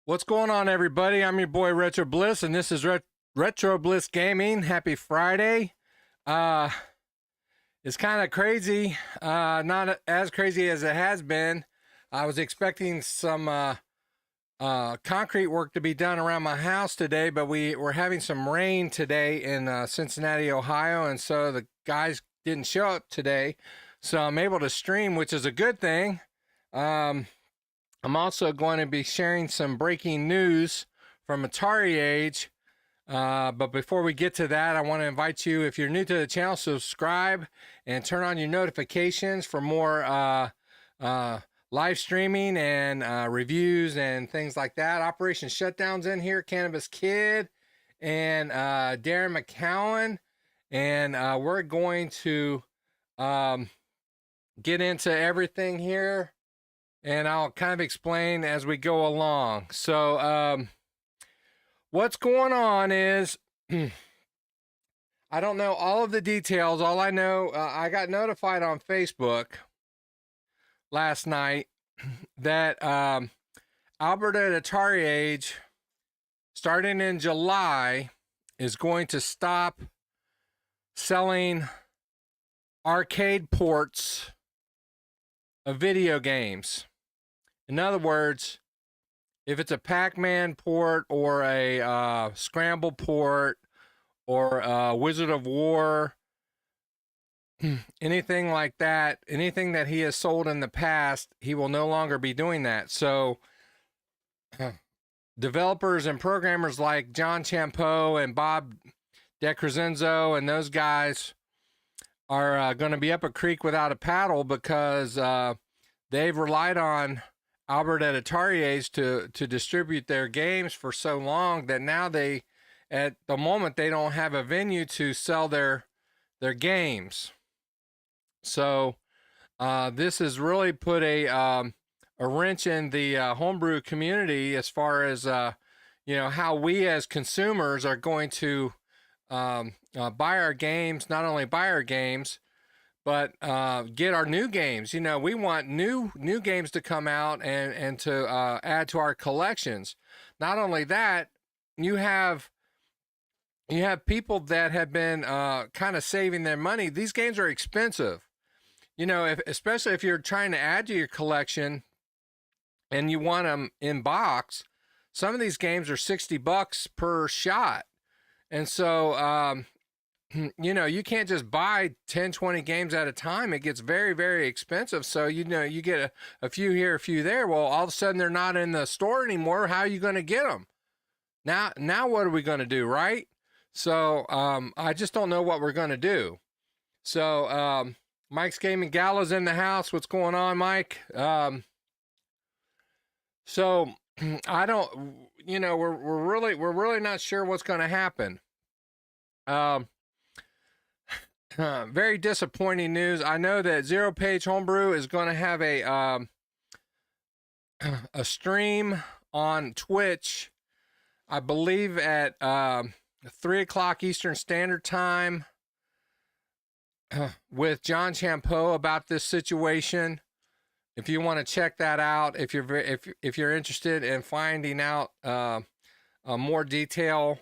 What's going on, everybody? I'm your boy Retro Bliss, and this is Retro Bliss Gaming. Happy Friday. Uh, it's kind of crazy. Not as crazy as it has been. I was expecting some concrete work to be done around my house today, but we're having some rain today in Cincinnati, Ohio, and so the guys didn't show up today. So I'm able to stream, which is a good thing. I'm also going to be sharing some breaking news from AtariAge. But before we get to that, I want to invite you, if you're new to the channel, subscribe and turn on your notifications for more live streaming and reviews and things like that. Operation Shutdown's in here, Cannabis Kid and Darren McCowan. And we're going to get into everything here. And I'll kind of explain as we go along. So, what's going on is, I don't know all of the details. All I know, I got notified on Facebook last night that Albert at AtariAge, starting in July, is going to stop selling arcade ports of video games. In other words, if it's a Pac-Man port or a Scramble port or a Wizard of War, anything like that, anything that he has sold in the past, he will no longer be doing that. So developers and programmers like John Champeau and Bob DeCrescenzo and those guys are going to be up a creek without a paddle because they've relied on Albert at AtariAge to distribute their games for so long that now they, at the moment, they don't have a venue to sell their games. So this has really put a wrench in the homebrew community as far as how we as consumers are going to buy our games, not only buy our games, but get our new games. We want new games to come out and to add to our collections. Not only that, you have people that have been kind of saving their money. These games are expensive. Especially if you're trying to add to your collection and you want them in box, some of these games are $60 per shot. And so, you can't just buy 10, 20 games at a time. It gets very, very expensive. So, you get a few here, a few there. Well, all of a sudden they're not in the store anymore. How are you going to get them? Now what are we going to do, right? So, I just don't know what we're going to do. So, Mike's Gaming Gala's in the house. What's going on, Mike? So I don't, we're really not sure what's going to happen. Very disappointing news. I know that Zero Page Homebrew is going to have a stream on Twitch, I believe at 3 o'clock Eastern Standard Time, with John Champeau about this situation. If you want to check that out, if you're interested in finding out more detail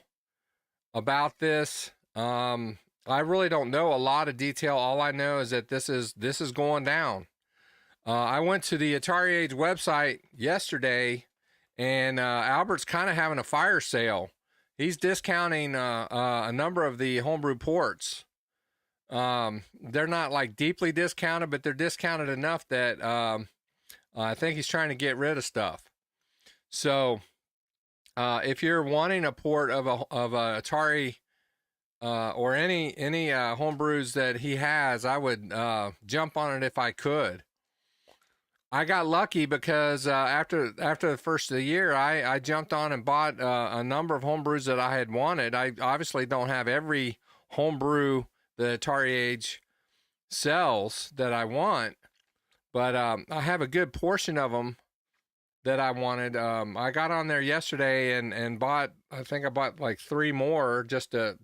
about this, I really don't know a lot of detail. All I know is that this is going down. I went to the AtariAge website yesterday, and Albert's kind of having a fire sale. He's discounting a number of the homebrew ports. They're not like deeply discounted, but they're discounted enough that I think he's trying to get rid of stuff. So if you're wanting a port of a Atari or any homebrews that he has, I would jump on it if I could. I got lucky because after the first of the year, I jumped on and bought a number of homebrews that I had wanted. I obviously don't have every homebrew the AtariAge sells that I want, but I have a good portion of them that I wanted. I got on there yesterday and bought, I think I bought like 3 more just to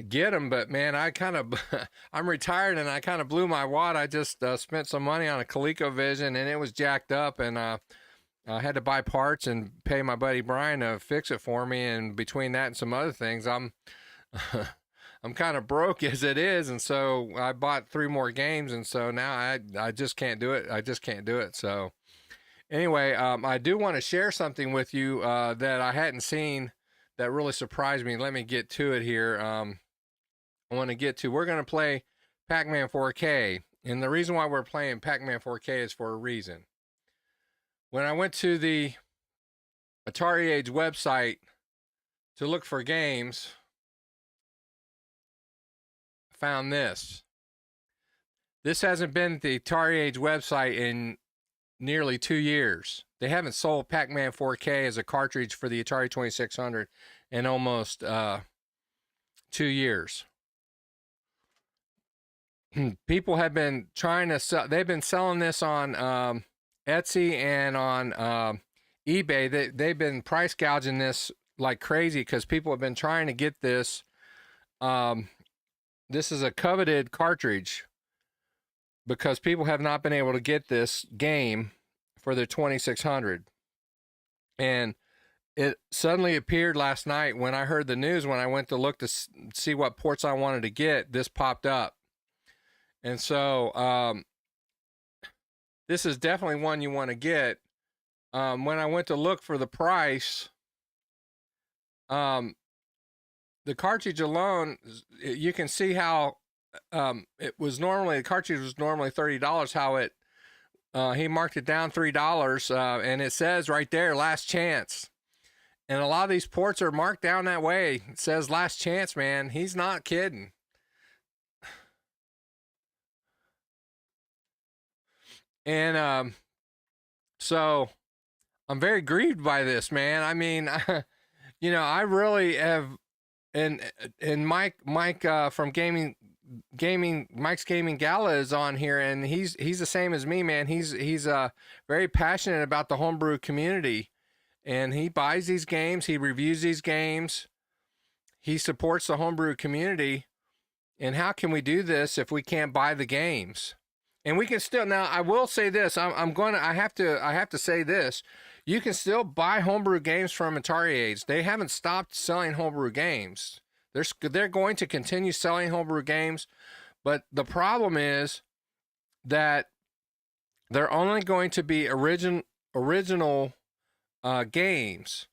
get them. But man, I'm retired and I kind of blew my wad. I just spent some money on a ColecoVision and it was jacked up, and I had to buy parts and pay my buddy Brian to fix it for me. And between that and some other things, I'm I'm kind of broke as it is. And so I bought 3 more games, and so now I just can't do it. I just can't do it. So anyway, I do want to share something with you that I hadn't seen that really surprised me. Let me get to it here. We're going to play Pac-Man 4K. And the reason why we're playing Pac-Man 4K is for a reason. When I went to the AtariAge website to look for games, I found this. This hasn't been at the AtariAge website in nearly 2 years. They haven't sold Pac-Man 4K as a cartridge for the Atari 2600 in almost 2 years. People have been trying to sell. They've been selling this on Etsy and on eBay. They've been price gouging this like crazy because people have been trying to get this. This is a coveted cartridge because people have not been able to get this game for their 2600. And it suddenly appeared last night when I heard the news. When I went to look to see what ports I wanted to get, this popped up. And so this is definitely one you want to get. When I went to look for the price, the cartridge alone, you can see how the cartridge was normally $30, how it he marked it down $3, and it says right there, last chance. And a lot of these ports are marked down that way. It says last chance, man. He's not kidding. And so I'm very grieved by this, man. I mean, I really have, and Mike from Mike's Gaming Gala is on here, and he's the same as me, man. He's very passionate about the homebrew community, and he buys these games, he reviews these games, he supports the homebrew community. And how can we do this if we can't buy the games? And we can still, now I will say this, I have to say this. You can still buy homebrew games from AtariAge. They haven't stopped selling homebrew games. They're going to continue selling homebrew games, but the problem is that they're only going to be original games,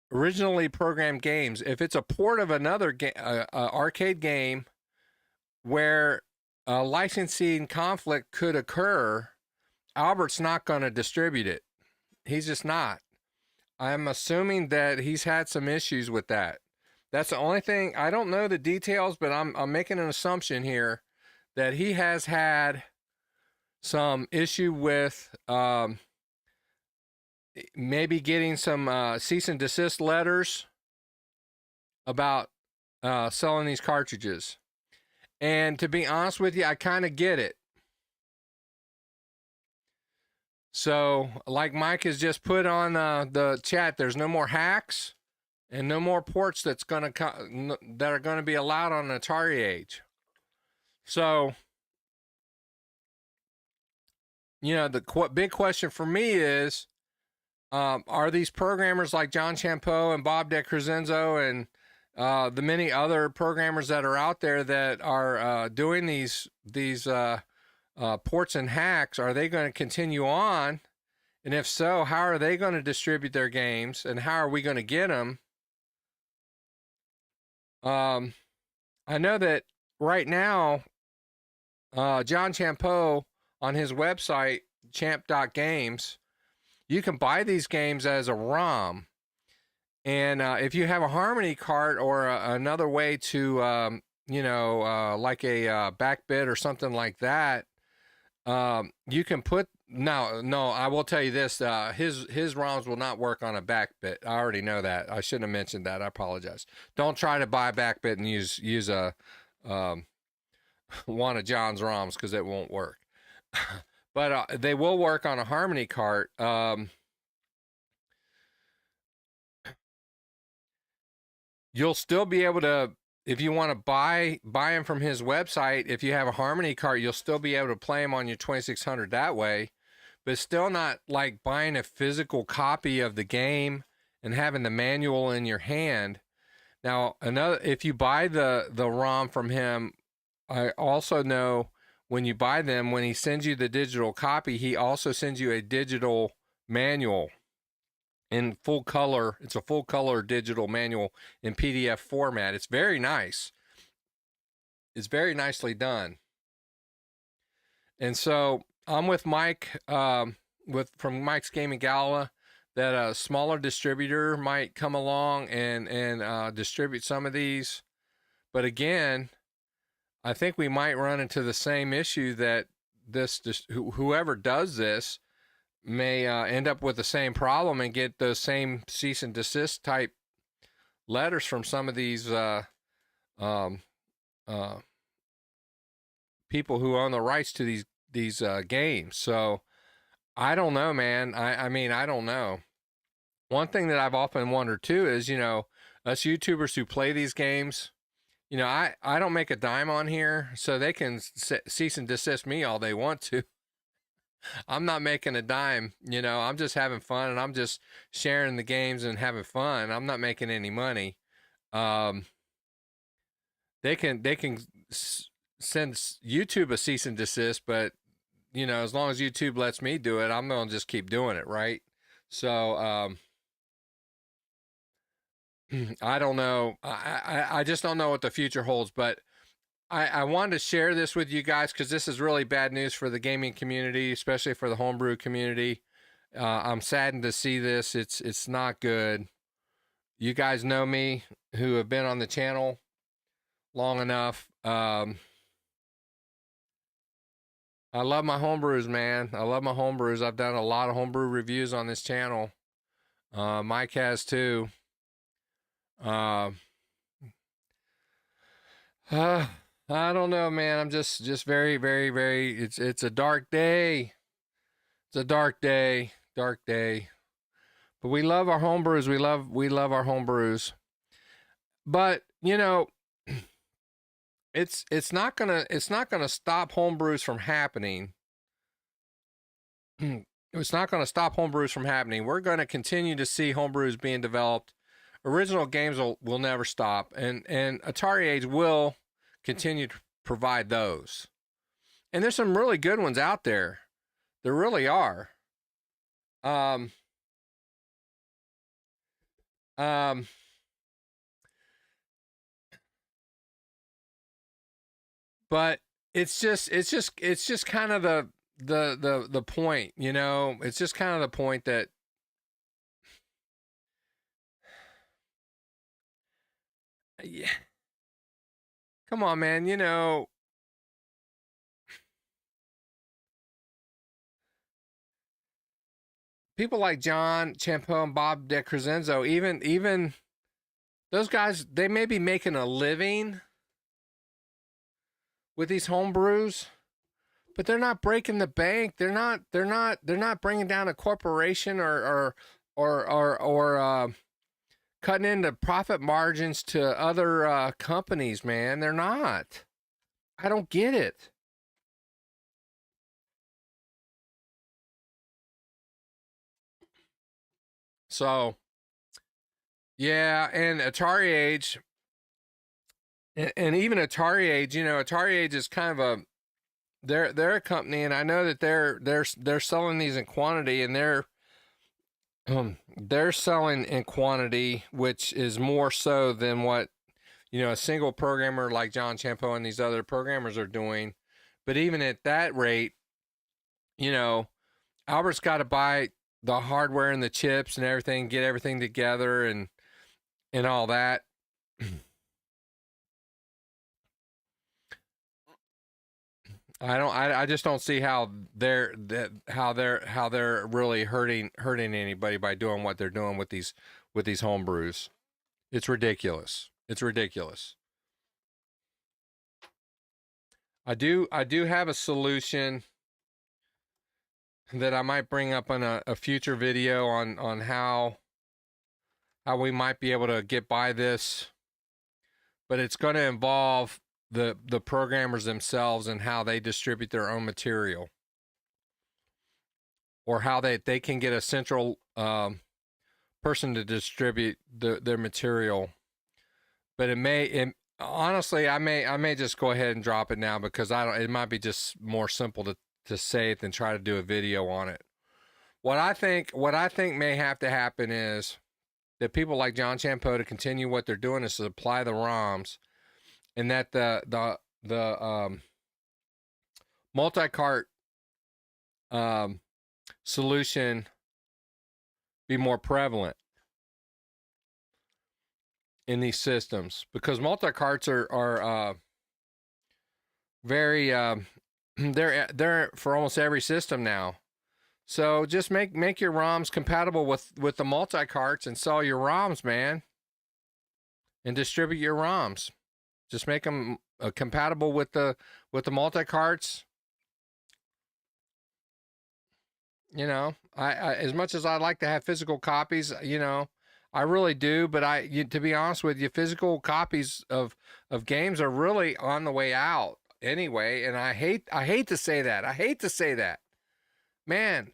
originally programmed games. If it's a port of another arcade game where a licensing conflict could occur, Albert's not going to distribute it. He's just not. I'm assuming that he's had some issues with that. That's the only thing. I don't know the details, but I'm making an assumption here that he has had some issue with maybe getting some cease and desist letters about selling these cartridges. And to be honest with you, I kind of get it. So, like Mike has just put on the chat, there's no more hacks and no more ports that are going to be allowed on AtariAge. So, the big question for me is, are these programmers like John Champeau and Bob DeCrescenzo and the many other programmers that are out there that are doing these ports and hacks, are they going to continue on? And if so, how are they going to distribute their games, and how are we going to get them? I know that right now, John Champeau on his website, champ.games, you can buy these games as a ROM. And if you have a Harmony cart or another way to, like a backbit or something like that, you can put. No, I will tell you this: his ROMs will not work on a backbit. I already know that. I shouldn't have mentioned that. I apologize. Don't try to buy a backbit and use a one of John's ROMs, because it won't work. But they will work on a Harmony cart. You'll still be able to, if you want to buy them from his website, if you have a Harmony cart, you'll still be able to play them on your 2600 that way. but still not like buying a physical copy of the game and having the manual in your hand. Now, if you buy the ROM from him, I also know when you buy them, when he sends you the digital copy, he also sends you a digital manual in full color. It's a full color digital manual in PDF format. It's very nice. It's very nicely done. And so I'm with Mike, from Mike's Gaming Gala, that a smaller distributor might come along and distribute some of these. But again, I think we might run into the same issue that whoever does this may end up with the same problem and get those same cease and desist type letters from some of these people who own the rights to these games. So I don't know, man. I mean, I don't know. One thing that I've often wondered too is, us YouTubers who play these games, I don't make a dime on here, so they can cease and desist me all they want to. I'm not making a dime, I'm just having fun, and I'm just sharing the games and having fun. I'm not making any money. They can send YouTube a cease and desist, but as long as YouTube lets me do it, I'm going to just keep doing it, right? So I don't know. I just don't know what the future holds, but I wanted to share this with you guys because this is really bad news for the gaming community, especially for the homebrew community. I'm saddened to see this. It's not good. You guys know me who have been on the channel long enough. I love my homebrews, man. I love my homebrews. I've done a lot of homebrew reviews on this channel. Mike has too. I don't know, man. I'm just very, very, very. It's a dark day. It's a dark day. Dark day. But we love our homebrews. We love our homebrews. But it's not gonna stop homebrews from happening. It's not gonna stop homebrews from happening. We're gonna continue to see homebrews being developed. Original games will never stop, and AtariAge will continue to provide those. And there's some really good ones out there. There really are. But it's just kind of the point, It's just kind of the point that yeah. Come on, man, people like John Champeau and Bob DeCrescenzo, even those guys, they may be making a living with these homebrews, but they're not breaking the bank. They're not bringing down a corporation or cutting into profit margins to other companies, man. They're not. I don't get it. So, yeah, and AtariAge, and even AtariAge, AtariAge is kind of a they're a company, and I know that they're selling these in quantity, and they're selling in quantity, which is more so than what a single programmer like John Champeau and these other programmers are doing. But even at that rate, Albert's got to buy the hardware and the chips and everything, get everything together and all that. I just don't see how they're really hurting anybody by doing what they're doing with these homebrews. It's ridiculous. It's ridiculous. I do have a solution that I might bring up on a future video on how we might be able to get by this, but it's going to involve the programmers themselves and how they distribute their own material. or how they can get a central person to distribute their material. But honestly, I may just go ahead and drop it now, because it might be just more simple to say it than try to do a video on it. What I think may have to happen is that people like John Champeau, to continue what they're doing, is to supply the ROMs, and that the multi-cart solution be more prevalent in these systems, because multi-carts are very they're for almost every system now. So just make your ROMs compatible with the multi-carts and sell your ROMs, man, and distribute your ROMs. Just make them compatible with the multi-carts. You know, I as much as I'd like to have physical copies, you know, I really do, but to be honest with you, physical copies of games are really on the way out anyway, and I hate to say that. I hate to say that. Man,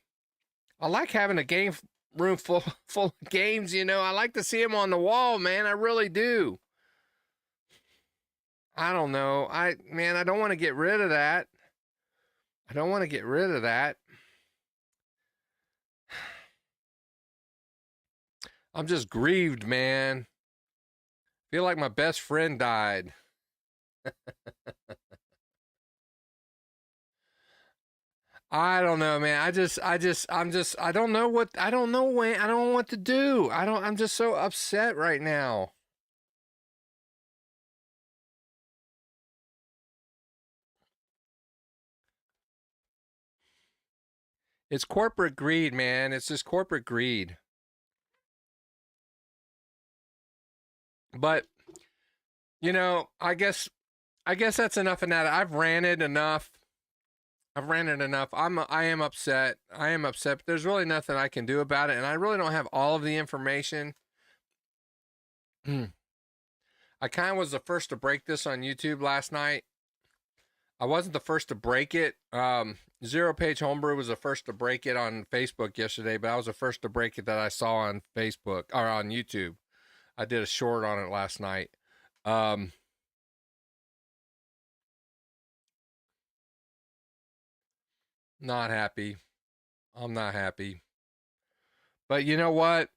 I like having a game room full of games, you know. I like to see them on the wall, man. I really do. I don't know. I don't want to get rid of that. I don't want to get rid of that. I'm just grieved, man. Feel like my best friend died. I don't know, man. I don't know what to do. I'm just so upset right now. It's corporate greed, man. It's just corporate greed. But, you know, I guess that's enough of that. I've ranted enough. I am upset. But there's really nothing I can do about it, and I really don't have all of the information. I kind of was the first to break this on YouTube last night. I wasn't the first to break it. Zero Page Homebrew was the first to break it on Facebook yesterday, but I was the first to break it that I saw on Facebook or on YouTube. I did a short on it last night. Not happy. I'm not happy. But you know what?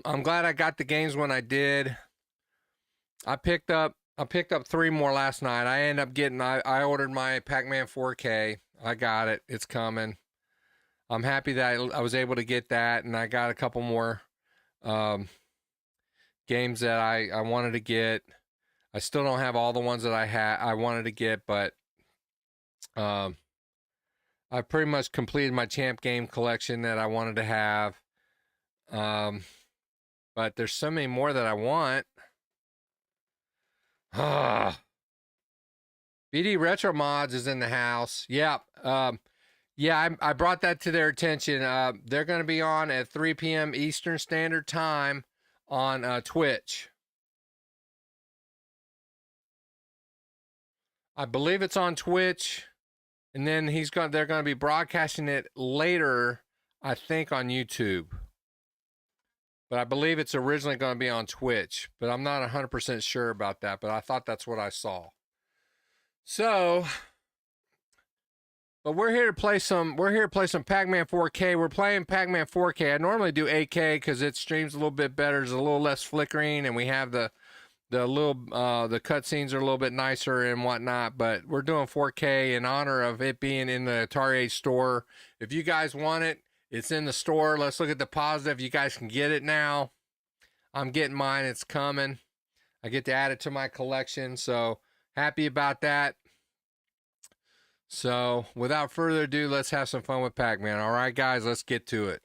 I'm glad I got the games when I did. I picked up 3 more last night. I ordered my Pac-Man 4K. I got it. It's coming. I'm happy that I was able to get that, and I got a couple more games that I wanted to get. I still don't have all the ones that I wanted to get, but I pretty much completed my champ game collection that I wanted to have. But there's so many more that I want. BD Retro Mods is in the house. Yeah. I brought that to their attention. They're going to be on at 3 p.m. Eastern Standard Time on Twitch. I believe it's on Twitch, and then they're going to be broadcasting it later, I think, on YouTube. But I believe it's originally going to be on Twitch, but I'm not 100% sure about that, but I thought that's what I saw. So, but we're here to play some Pac-Man 4K. We're playing Pac-Man 4K. I normally do 8K because it streams a little bit better. There's a little less flickering, and we have the cutscenes are a little bit nicer and whatnot, but we're doing 4K in honor of it being in the AtariAge store. If you guys want it, it's in the store. Let's look at the positive. You guys can get it now. I'm getting mine. It's coming. I get to add it to my collection, so happy about that. So without further ado, let's have some fun with Pac-Man. All right, guys, let's get to it.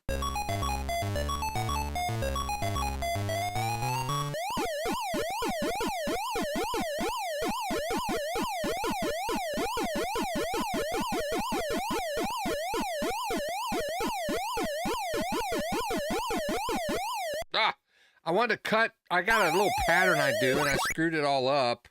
I wanted to cut. I got a little pattern I do, and I screwed it all up.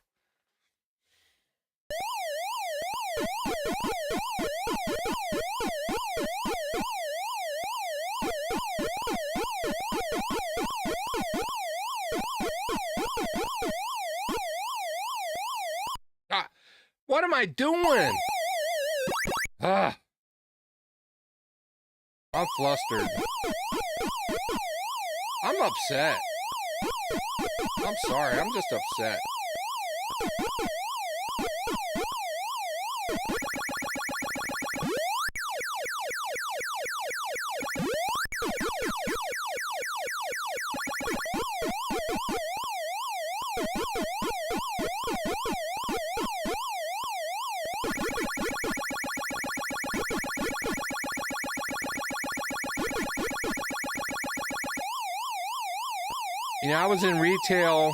am I doing? Ah. I'm flustered. I'm upset. I'm sorry, I'm just upset. You know, I was in retail.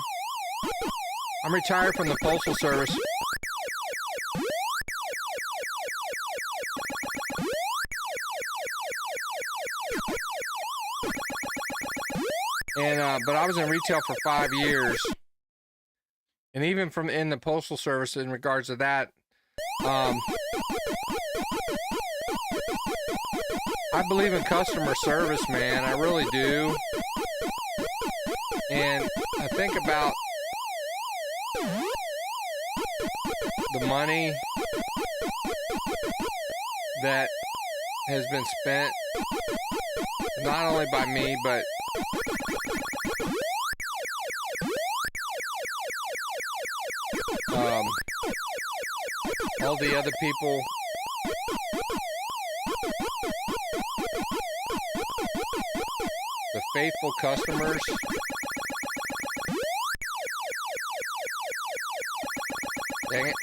I'm retired from the Postal Service. And but I was in retail for 5 years. And even from in the Postal Service in regards to that, I believe in customer service, man. I really do. And I think about the money that has been spent, not only by me, but all the other people the faithful customers. Dang it.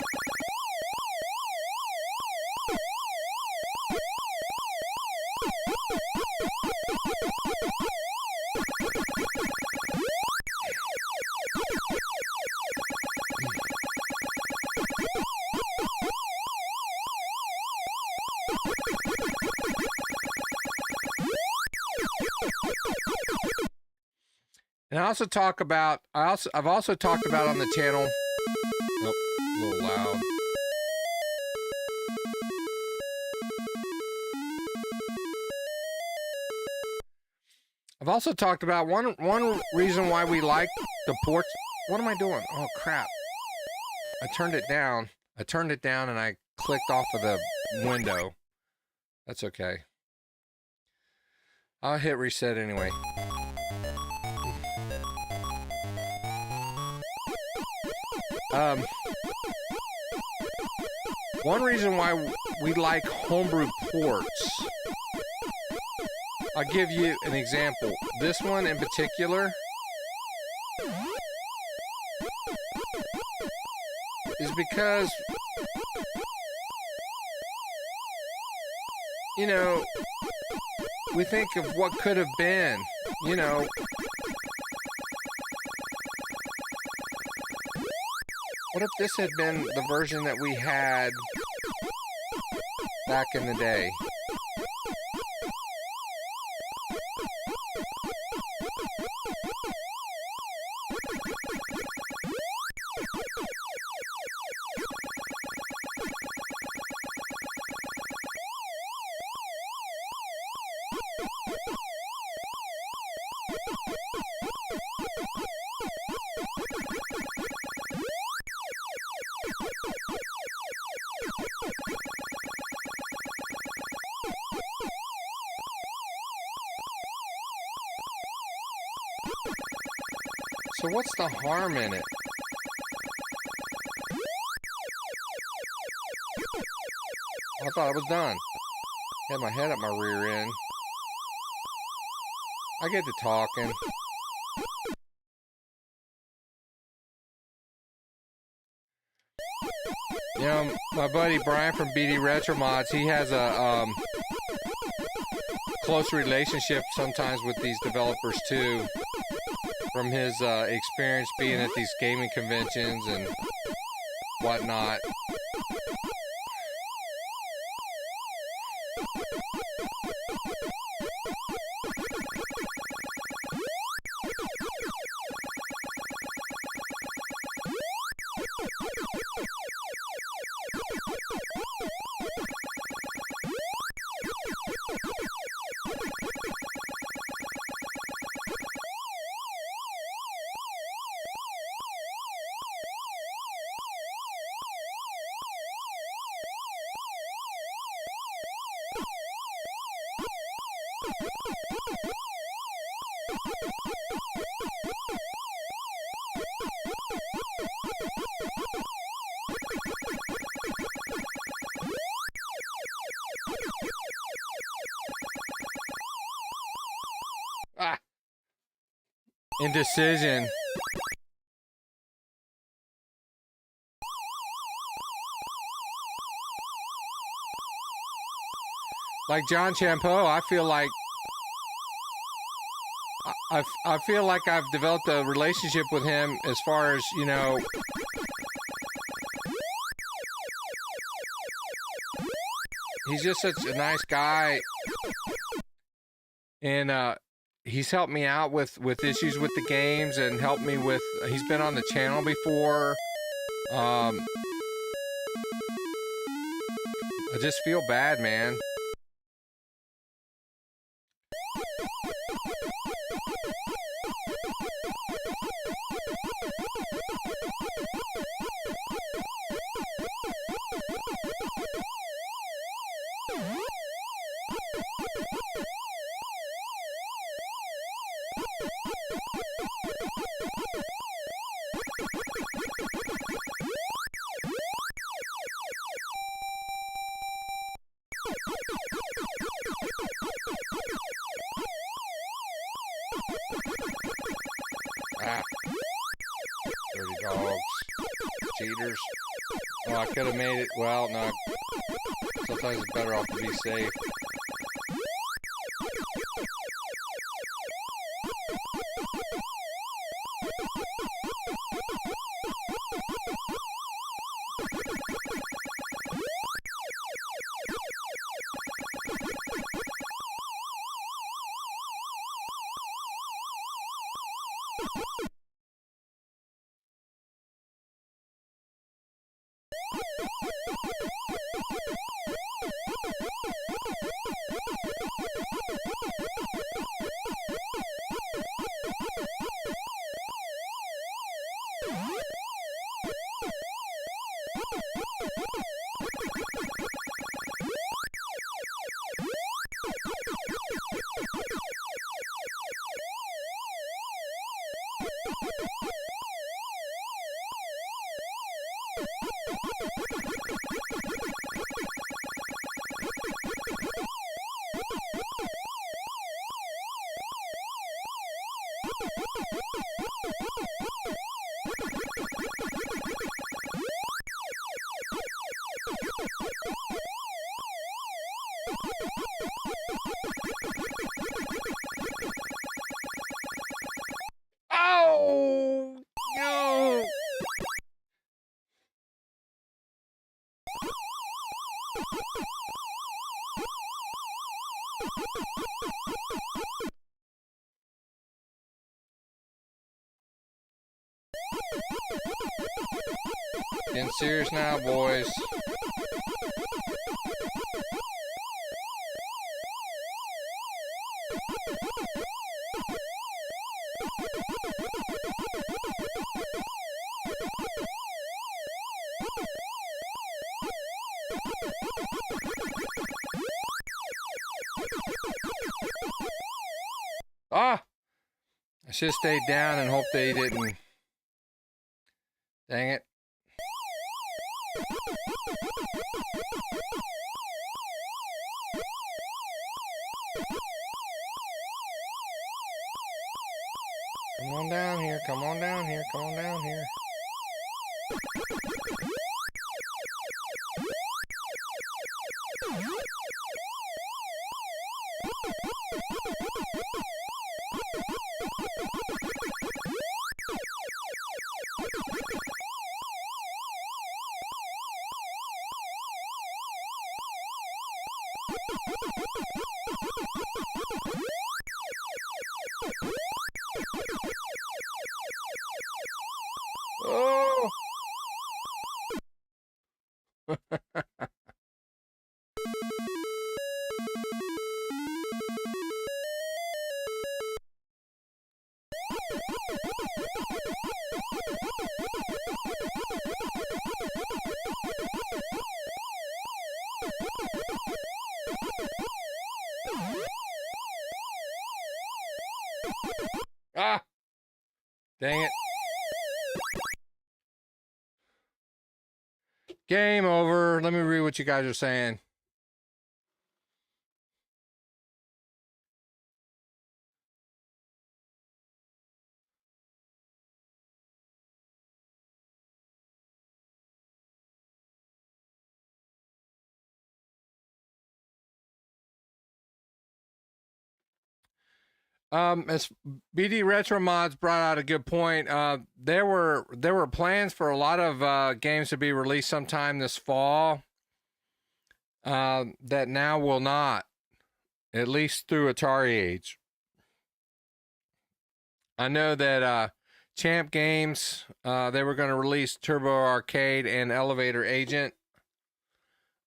And I also talk about, I've also talked about on the channel, oh, a little loud. I've also talked about one reason why we like the porch. What am I doing? Oh crap. I turned it down. And I clicked off of the window. That's okay. I'll hit reset anyway. One reason why we like homebrew ports, I'll give you an example. This one in particular is because, you know, we think of what could have been, you know. What if this had been the version that we had back in the day? So what's the harm in it? I thought I was done. Had my head up my rear end. I get to talking. You know, my buddy Brian from BD Retro Mods, he has a close relationship sometimes with these developers too, from his experience being at these gaming conventions and whatnot. Ah. Indecision. Like John Champeau, I feel like I feel like I've developed a relationship with him as far as, you know, he's just such a nice guy, and he's helped me out with issues with the games and helped me with, he's been on the channel before. I just feel bad, man. Ah. Dirty dogs. Cheaters. Oh, I could have made it. Well, no. Sometimes it's better off to be safe. Oh, no. Getting serious now, boys. Ah! I should have stayed down and hoped they didn't. Dang it. Come on down here, come on down here, come on down here. Oh! Ah, dang it. Game over. Let me read what you guys are saying. As BD Retro Mods brought out a good point. There were plans for a lot of games to be released sometime this fall. That now will not, at least through AtariAge. I know that Champ Games, they were going to release Turbo Arcade and Elevator Agent.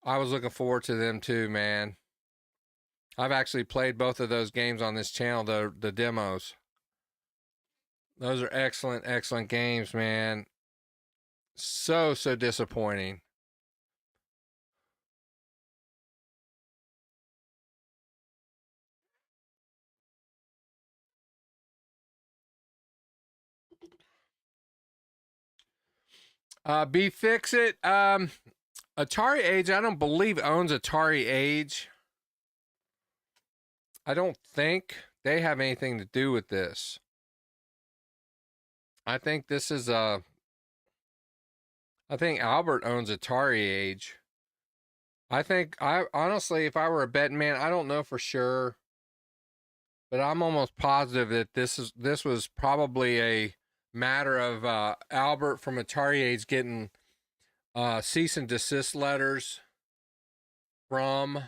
I was looking forward to them too, man. I've actually played both of those games on this channel, the demos. Those are excellent, excellent games, man. So disappointing. B Fix It. AtariAge, I don't believe owns AtariAge. I don't think they have anything to do with this. I think this is I think Albert owns AtariAge. I honestly, if I were a betting man, I don't know for sure, but I'm almost positive that this was probably a matter of Albert from AtariAge getting cease and desist letters from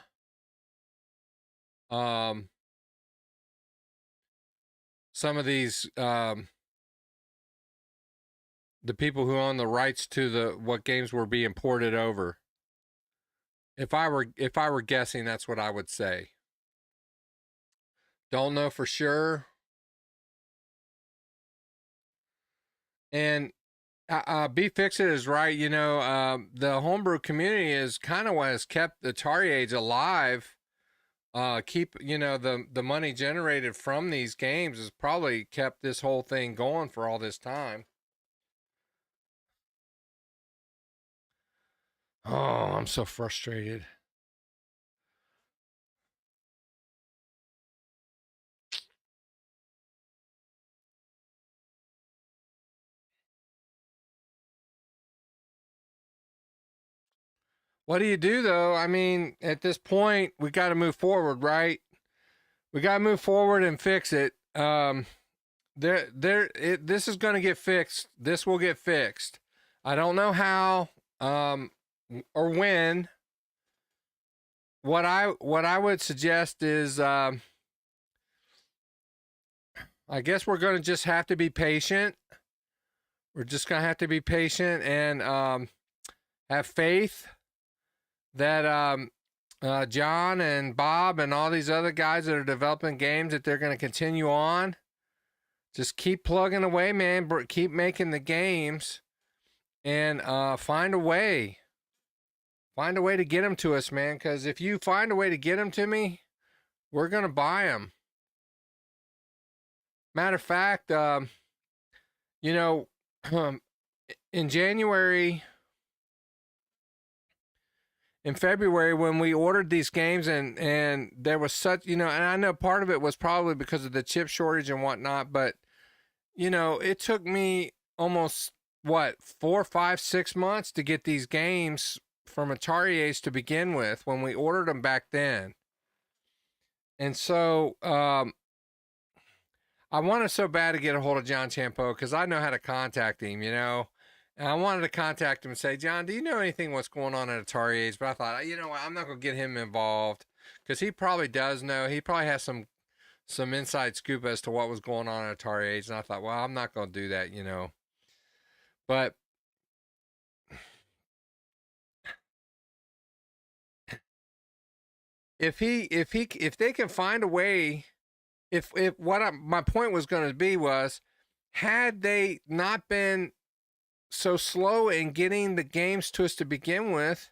some of these the people who own the rights to what games were being ported over. If I were guessing, that's what I would say. Don't know for sure. And B Fix It is right. You know, the homebrew community is kind of what has kept the AtariAge alive. Keep, you know, the money generated from these games has probably kept this whole thing going for all this time. Oh, I'm so frustrated. What do you do though? I mean, at this point, we got to move forward, right? We got to move forward and fix it. This is going to get fixed. This will get fixed. I don't know how, or when. What I would suggest is, I guess we're going to just have to be patient. We're just going to have to be patient and have faith that John and Bob and all these other guys that are developing games, that they're going to continue on. Just keep plugging away, man. Keep making the games and find a way. Find a way to get them to us, man. Because if you find a way to get them to me, we're going to buy them. Matter of fact, you know, in January, in February, when we ordered these games and there was such, you know, and I know part of it was probably because of the chip shortage and whatnot, but, you know, it took me almost, 4, 5, 6 months to get these games from AtariAge to begin with when we ordered them back then. And so, I wanted so bad to get a hold of John Champeau because I know how to contact him, you know. And I wanted to contact him and say, John, do you know anything what's going on at AtariAge? But I thought, you know what, I'm not going to get him involved because he probably does know. He probably has some inside scoop as to what was going on at AtariAge. And I thought, well, I'm not going to do that, you know. But if they can find a way, if my point was going to be was, had they not been so slow in getting the games to us to begin with,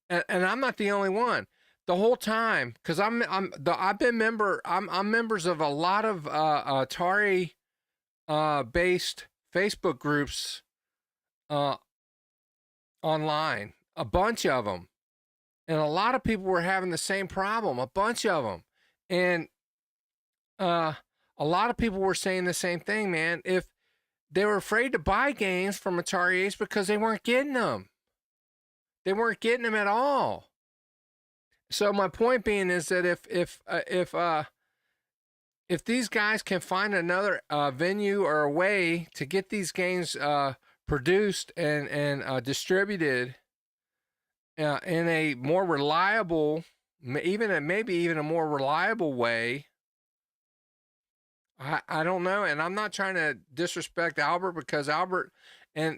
and I'm not the only one. the whole time, because I've been I'm members of a lot of Atari based Facebook groups online, a bunch of them, and a lot of people were having the same problem, a bunch of them, and a lot of people were saying the same thing, man. If they were afraid to buy games from AtariAge because they weren't getting them. They weren't getting them at all. So my point being is that if these guys can find another venue or a way to get these games produced and distributed in a more reliable, maybe even a more reliable way, I don't know. And I'm not trying to disrespect Albert, because Albert, and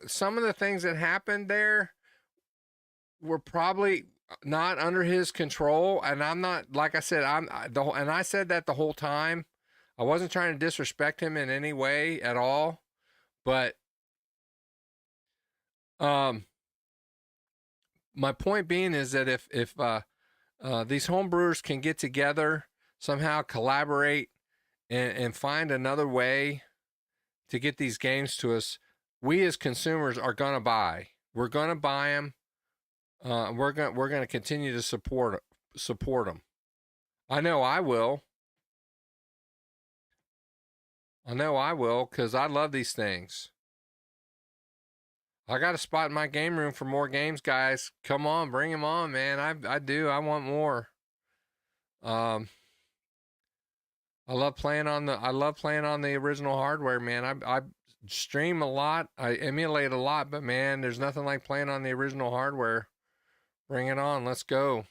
some of the things that happened there were probably not under his control. And I'm not, like I said, and I said that the whole time. I wasn't trying to disrespect him in any way at all, but my point being is that if these homebrewers can get together, somehow collaborate, and find another way to get these games to us, we as consumers are gonna buy. We're gonna buy them. We're gonna continue to support them. I know I will. Because I love these things. I got a spot in my game room for more games, guys. Come on, bring them on, man. I do. I want more. I love playing on the original hardware, man. I stream a lot. I emulate a lot, but man, there's nothing like playing on the original hardware. Bring it on. Let's go.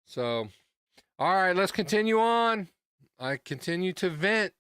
So, all right, let's continue on. I continue to vent.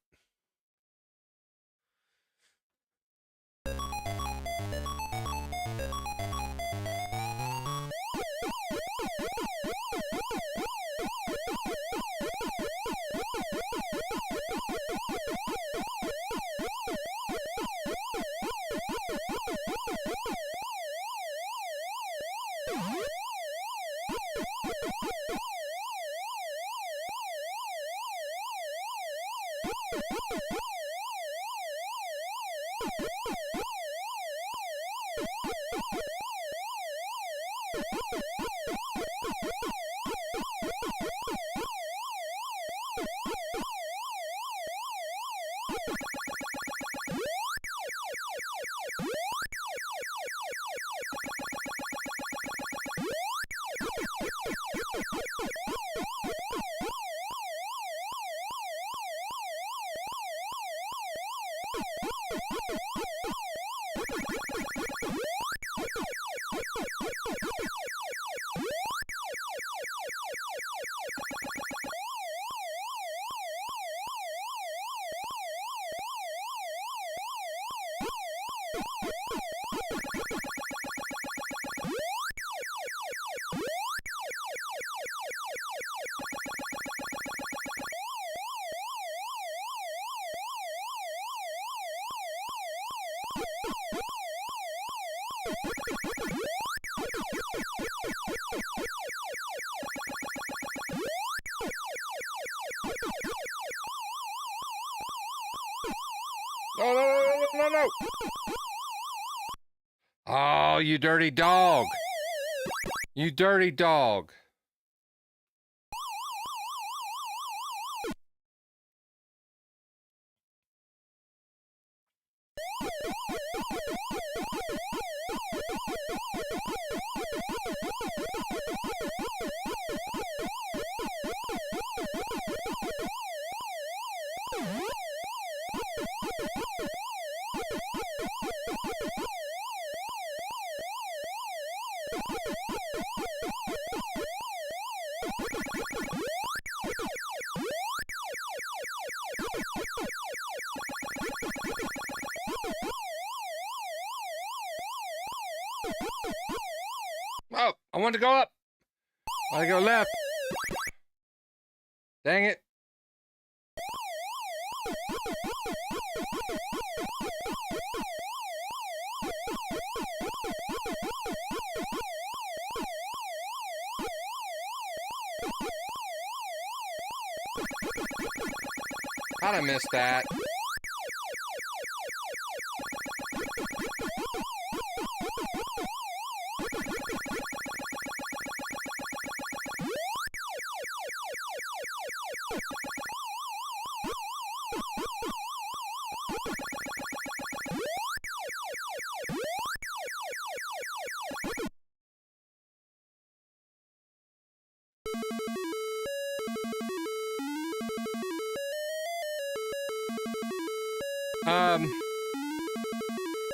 No. Oh, you dirty dog. You dirty dog. Oh, I want to go up. I want to go left. Dang it. How'd I miss that?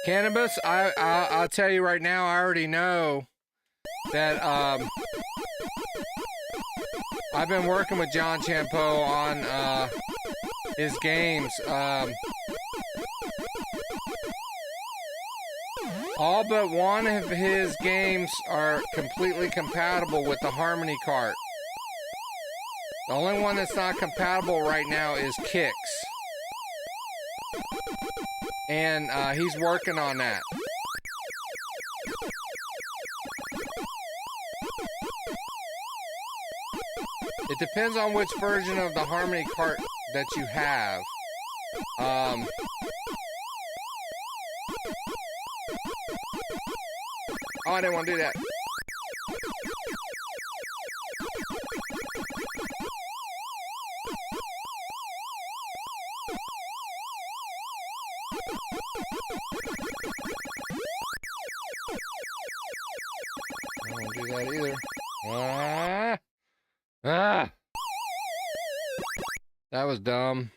Cannabis, I'll tell you right now, I already know that I've been working with John Champeau on his games. All but one of his games are completely compatible with the Harmony cart. The only one that's not compatible right now is Kicks. And he's working on that. It depends on which version of the Harmony cart that you have. Oh, I didn't want to do that. I don't want to do that either. That was dumb.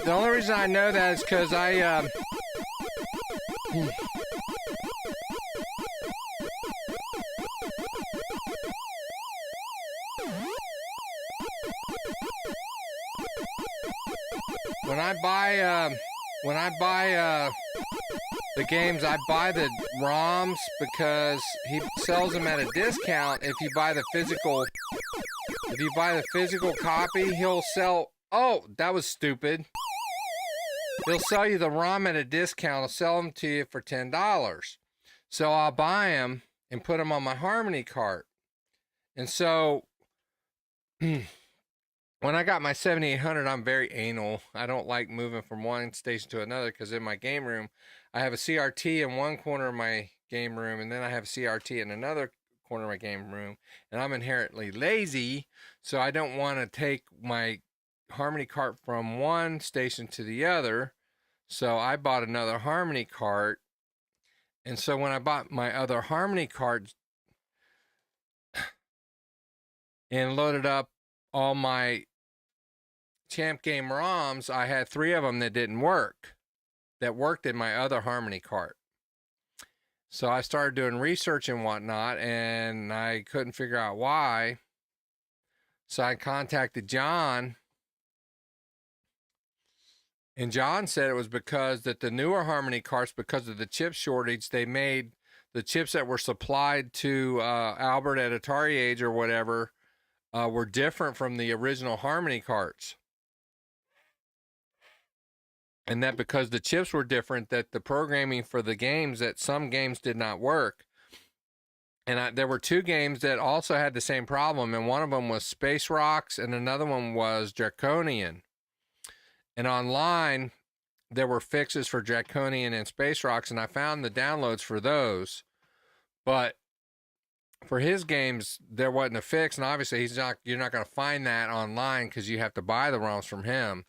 The only reason I know that is because when I buy the games, I buy the ROMs because he sells them at a discount. If you buy the physical copy, he'll sell. Oh, that was stupid. He'll sell you the ROM at a discount. He'll sell them to you for $10. So I'll buy them and put them on my Harmony cart. And so when I got my 7800, I'm very anal. I don't like moving from one station to another because in my game room, I have a CRT in one corner of my game room, and then I have a CRT in another corner of my game room. And I'm inherently lazy, so I don't want to take my Harmony cart from one station to the other. So I bought another Harmony cart. And so when I bought my other Harmony cart and loaded up all my Champ Game ROMs, I had 3 of them that didn't work, that worked in my other Harmony cart. So I started doing research and whatnot, and I couldn't figure out why. So I contacted John, and John said it was because that the newer Harmony carts, because of the chip shortage, they made the chips that were supplied to Albert at AtariAge or whatever were different from the original Harmony carts. And that because the chips were different, that the programming for the games, that some games did not work. And there were 2 games that also had the same problem, and one of them was Space Rocks, and another one was Draconian. And online, there were fixes for Draconian and Space Rocks, and I found the downloads for those. But for his games, there wasn't a fix, and obviously you're not going to find that online because you have to buy the ROMs from him.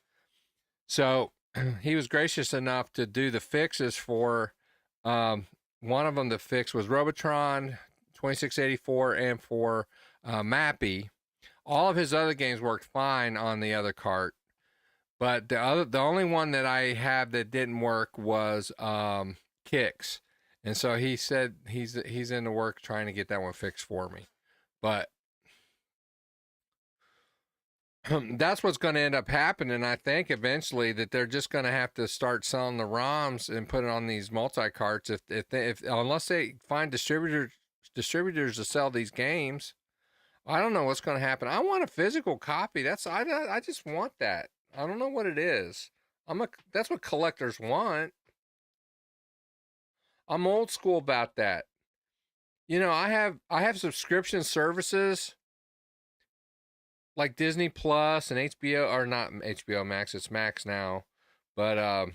So he was gracious enough to do the fixes for one of them. The fix was Robotron 2684 and for Mappy. All of his other games worked fine on the other cart. But the only one that I have that didn't work was Kicks, and so he said he's into work trying to get that one fixed for me. But that's what's going to end up happening. I think eventually that they're just going to have to start selling the ROMs and put it on these multi carts. If unless they find distributors to sell these games, I don't know what's going to happen. I want a physical copy. I just want that. I don't know what it is. That's what collectors want. I'm old school about that. You know, I have subscription services like Disney Plus and HBO, or not HBO Max, it's Max now. But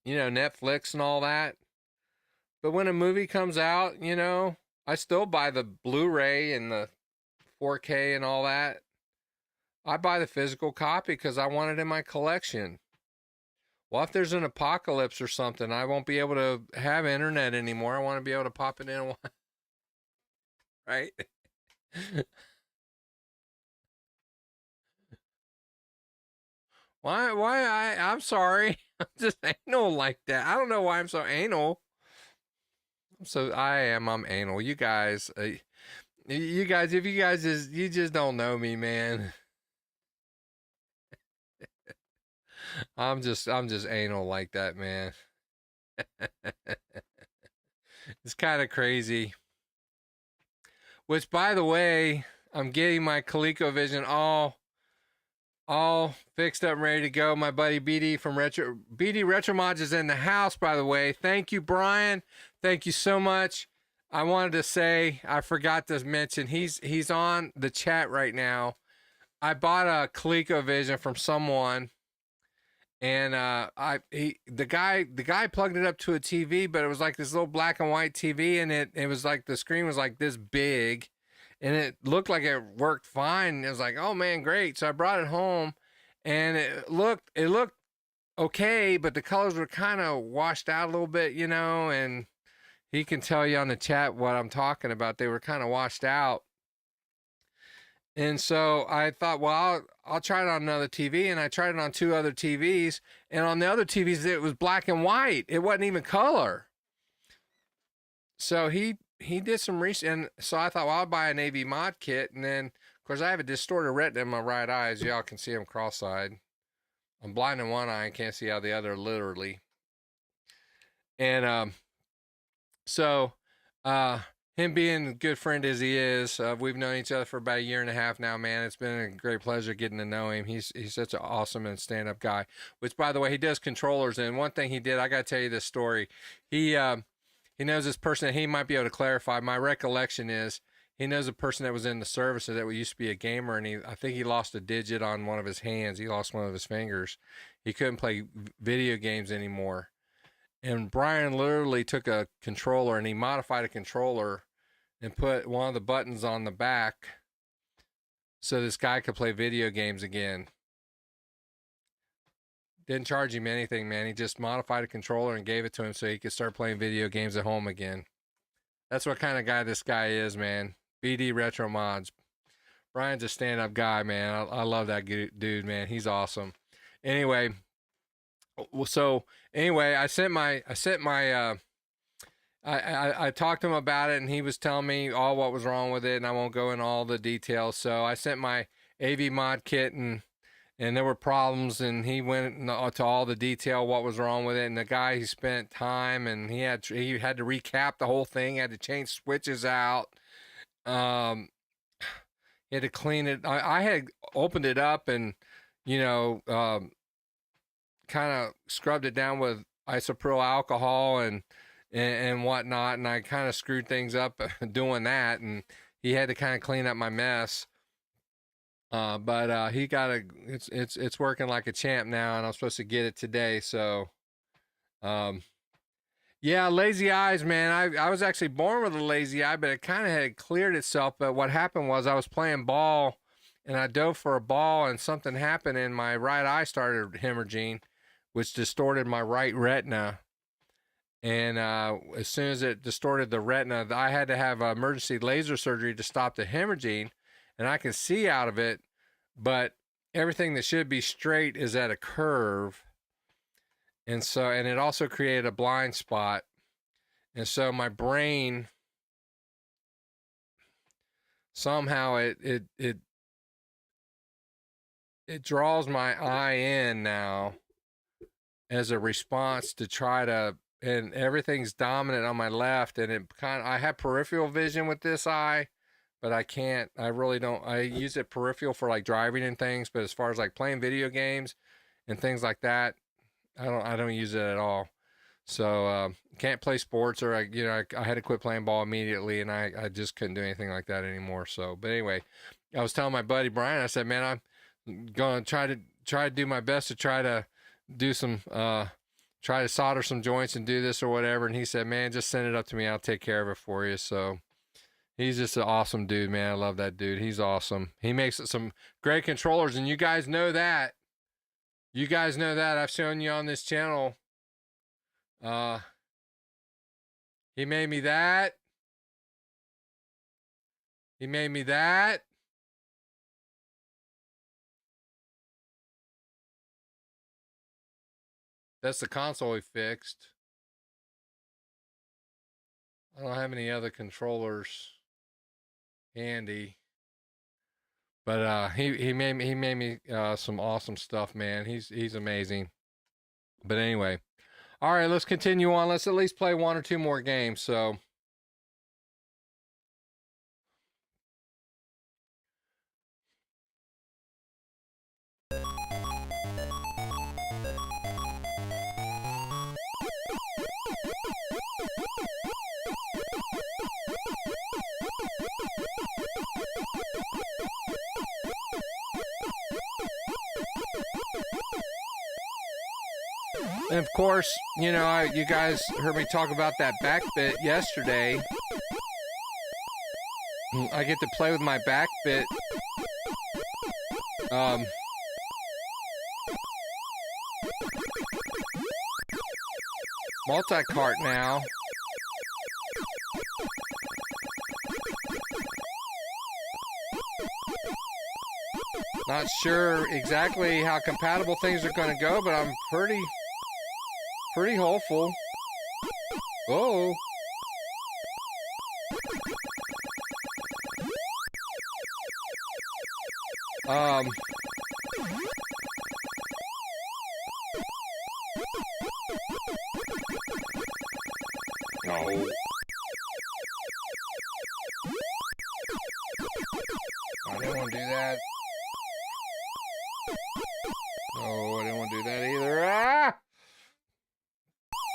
you know, Netflix and all that. But when a movie comes out, you know, I still buy the Blu-ray and the 4K and all that. I buy the physical copy because I want it in my collection. Well, if there's an apocalypse or something, I won't be able to have internet anymore. I want to be able to pop it in, right? I'm sorry. I'm just anal like that. I don't know why I'm so anal. I'm anal. You guys, if you guys you just don't know me, man. I'm just anal like that, man. It's kind of crazy. Which, by the way, I'm getting my ColecoVision all fixed up and ready to go. My buddy BD from BD Retromods is in the house, by the way. Thank you, Brian. Thank you so much. I wanted to say, I forgot to mention, he's on the chat right now. I bought a ColecoVision from someone, and the guy plugged it up to a TV, but it was like this little black and white TV, and it was like the screen was like this big, and it looked like it worked fine. It was like, oh man, great. So I brought it home, and it looked okay, but the colors were kind of washed out a little bit, you know, and he can tell you on the chat what I'm talking about. They were kind of washed out. And so I thought, well, I'll try it on another TV, and I tried it on 2 other TVs, and on the other TVs it was black and white. It wasn't even color. So he did some research, and so I thought, well, I'll buy an AV mod kit, and then of course I have a distorted retina in my right eye, as y'all can see I'm cross-eyed. I'm blind in one eye and can't see out the other, literally. And so him being a good friend as he is, we've known each other for about 1.5 years now, man. It's been a great pleasure getting to know him. He's such an awesome and stand-up guy, which, by the way, he does controllers. And one thing he did, I got to tell you this story. He knows this person that he might be able to clarify. My recollection is he knows a person that was in the service that used to be a gamer, and I think he lost a digit on one of his hands. He lost one of his fingers. He couldn't play video games anymore. And Brian literally took a controller and he modified a controller and put one of the buttons on the back so this guy could play video games again. Didn't charge him anything, man. He just modified a controller and gave it to him so he could start playing video games at home again. That's what kind of guy this guy is, man. BD Retro Mods. Brian's a stand-up guy, man. I love that dude, man. He's awesome. Anyway, I talked to him about it, and he was telling me all what was wrong with it, and I won't go into all the details. So I sent my AV mod kit, and there were problems, and he went into all the detail what was wrong with it. And the guy, he spent time, and he had to recap the whole thing. He had to change switches out. He had to clean it. I had opened it up and, you know, kind of scrubbed it down with isopropyl alcohol and whatnot, and I kind of screwed things up doing that, and he had to kind of clean up my mess. But he got it's working like a champ now, and I'm supposed to get it today. So, yeah, lazy eyes, man. I was actually born with a lazy eye, but it kind of had cleared itself. But what happened was I was playing ball, and I dove for a ball, and something happened, and my right eye started hemorrhaging, which distorted my right retina. And as soon as it distorted the retina, I had to have emergency laser surgery to stop the hemorrhaging. And I can see out of it, but everything that should be straight is at a curve. And so, and it also created a blind spot. And so my brain, somehow it it draws my eye in now as a response to try to, and everything's dominant on my left, and it kind of, I have peripheral vision with this eye, but I really don't, I use it peripheral for like driving and things, but as far as like playing video games and things like that, I don't use it at all. So can't play sports, or I had to quit playing ball immediately, and I just couldn't do anything like that anymore. So, but anyway, I was telling my buddy Brian, I said, man, I'm gonna try to do my best to try to do some try to solder some joints and do this or whatever. And he said, man, just send it up to me, I'll take care of it for you. So he's just an awesome dude, man. I love that dude. He's awesome. He makes some great controllers, and you guys know that. You guys know that. I've shown you on this channel. He made me that. He made me that. That's the console he fixed. I don't have any other controllers handy. But he made me some awesome stuff, man. He's amazing. But anyway. All right, let's continue on. Let's at least play one or two more games. So and of course, you know, you guys heard me talk about that back bit yesterday. I get to play with my back bit. Multi-cart now. Not sure exactly how compatible things are going to go, but I'm pretty hopeful. Oh. No. I didn't want to do that. No, I didn't want to do that either. Ah!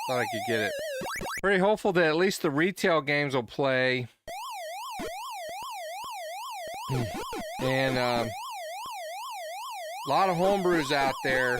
Thought I could get it. Pretty hopeful that at least the retail games will play. And a lot of homebrews out there.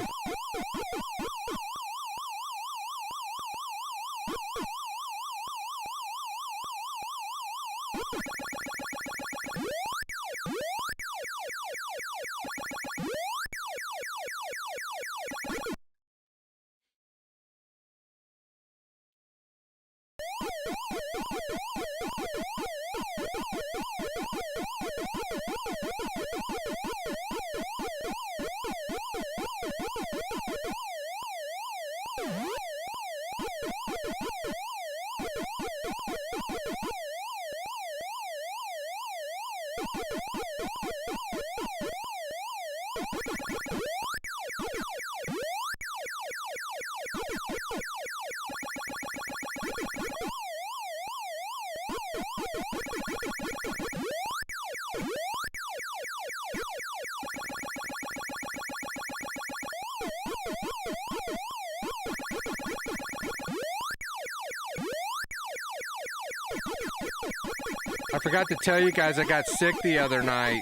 I forgot to tell you guys I got sick the other night.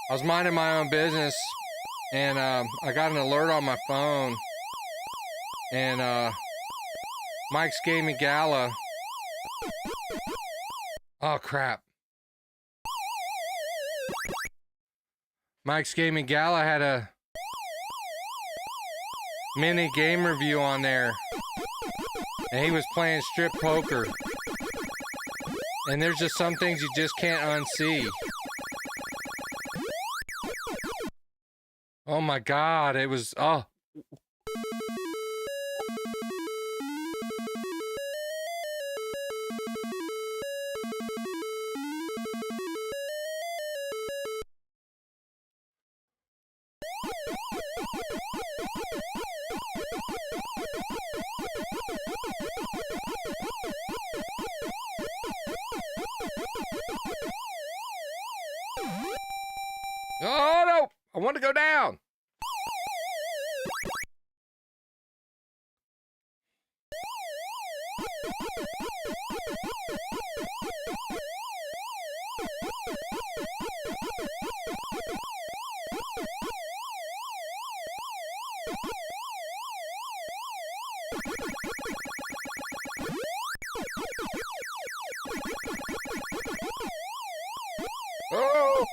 I was minding my own business, and I got an alert on my phone, and Mike's Gaming Gala. Oh crap. Mike's Gaming Gala had a mini game review on there, and he was playing strip poker. And there's just some things you just can't unsee. Oh my God, it was, oh. Oh, no. I want to go down. Oh!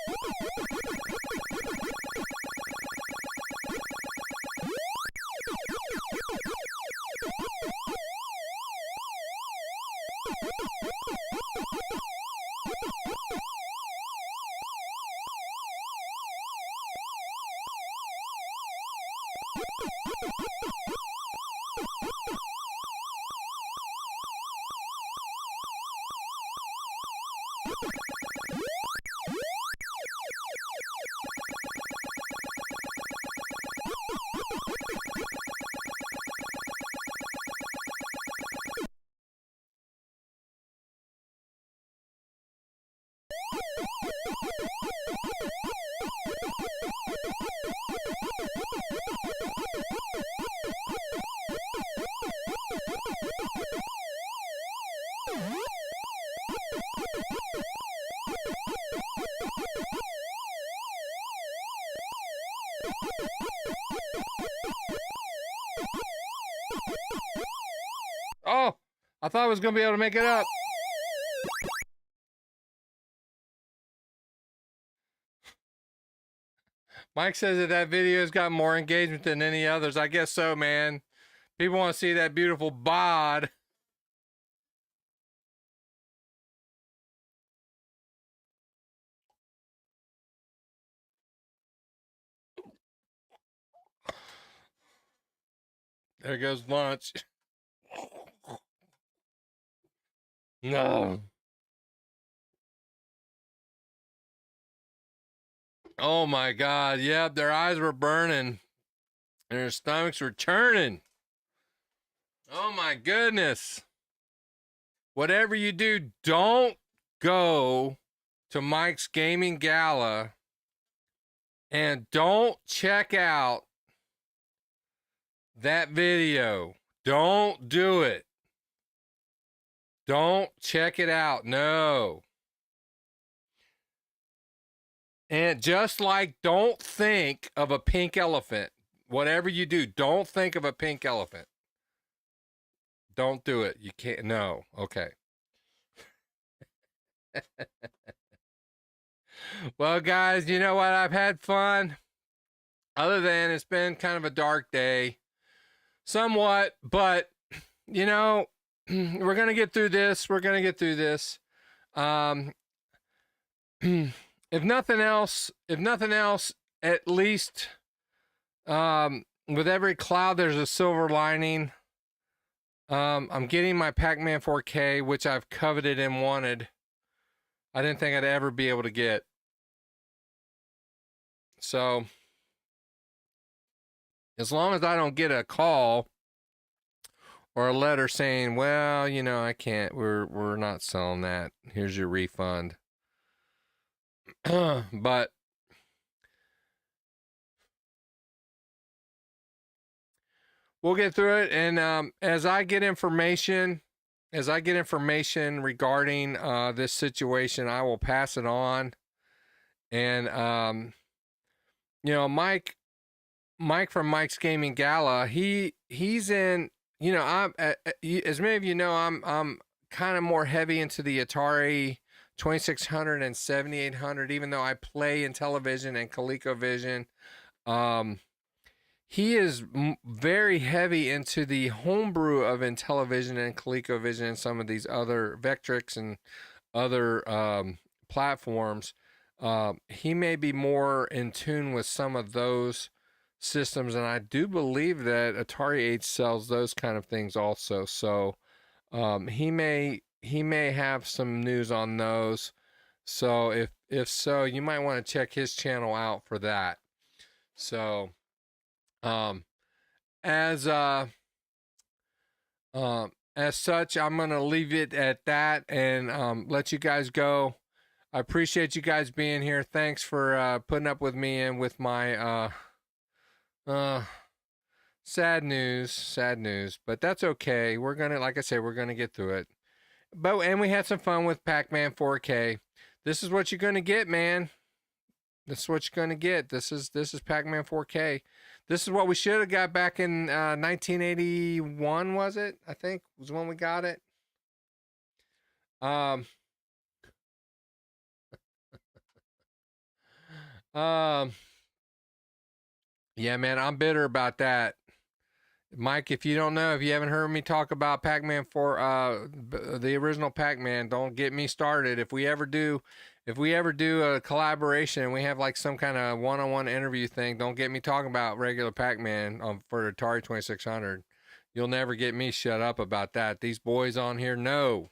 Oh, I thought I was going to be able to make it up. Mike says that video's got more engagement than any others. I guess so, man. People want to see that beautiful bod. There goes lunch. No. Oh my God. Yep, their eyes were burning. And their stomachs were churning. Oh my goodness. Whatever you do, don't go to Mike's Gaming Gala and don't check out that video. Don't do it. Don't check it out. No. And just like don't think of a pink elephant. Whatever you do, don't think of a pink elephant. Don't do it. You can't. No. Okay. Well, guys, you know what? I've had fun. Other than it's been kind of a dark day. Somewhat. But, you know, we're going to get through this. We're going to get through this. If nothing else, at least with every cloud, there's a silver lining. I'm getting my Pac-Man 4K, which I've coveted and wanted. I didn't think I'd ever be able to get. So, as long as I don't get a call or a letter saying, well, you know, I can't, we're not selling that. Here's your refund. But we'll get through it. And as I get information regarding this situation, I will pass it on. And you know, Mike from Mike's Gaming Gala, he's in. You know, I'm as many of you know, I'm kind of more heavy into the Atari 2600 and 7800, even though I play in television and ColecoVision. He is very heavy into the homebrew of Intellivision and ColecoVision and some of these other Vectrix and other platforms. He may be more in tune with some of those systems, and I do believe that AtariAge sells those kind of things also. So he may have some news on those. So if so, you might want to check his channel out for that. So as such, I'm gonna leave it at that and let you guys go. I appreciate you guys being here. Thanks for putting up with me and with my sad news, but that's okay. We're gonna, like I said, we're gonna get through it. And we had some fun with Pac-Man 4K. This is what you're gonna get, man. This is what you're gonna get. This is Pac-Man 4K. This is what we should have got back in 1981. Was it? I think was when we got it. Um. Um. Yeah, man, I'm bitter about that. Mike, if you don't know, if you haven't heard me talk about Pac-Man for the original Pac-Man, don't get me started. If we ever do a collaboration and we have like some kind of one-on-one interview thing, don't get me talking about regular Pac-Man for Atari 2600. You'll never get me shut up about that. These boys on here know.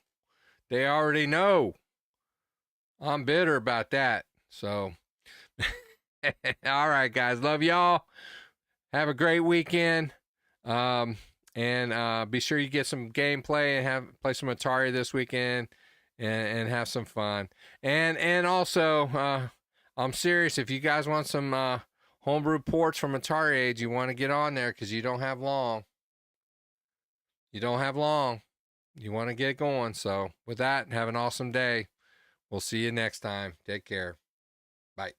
They already know. I'm bitter about that. So, all right, guys. Love y'all. Have a great weekend. And be sure you get some gameplay and play some Atari this weekend and have some fun. And also, I'm serious. If you guys want some homebrew ports from AtariAge, you want to get on there because you don't have long. You don't have long. You want to get going. So with that, have an awesome day. We'll see you next time. Take care. Bye.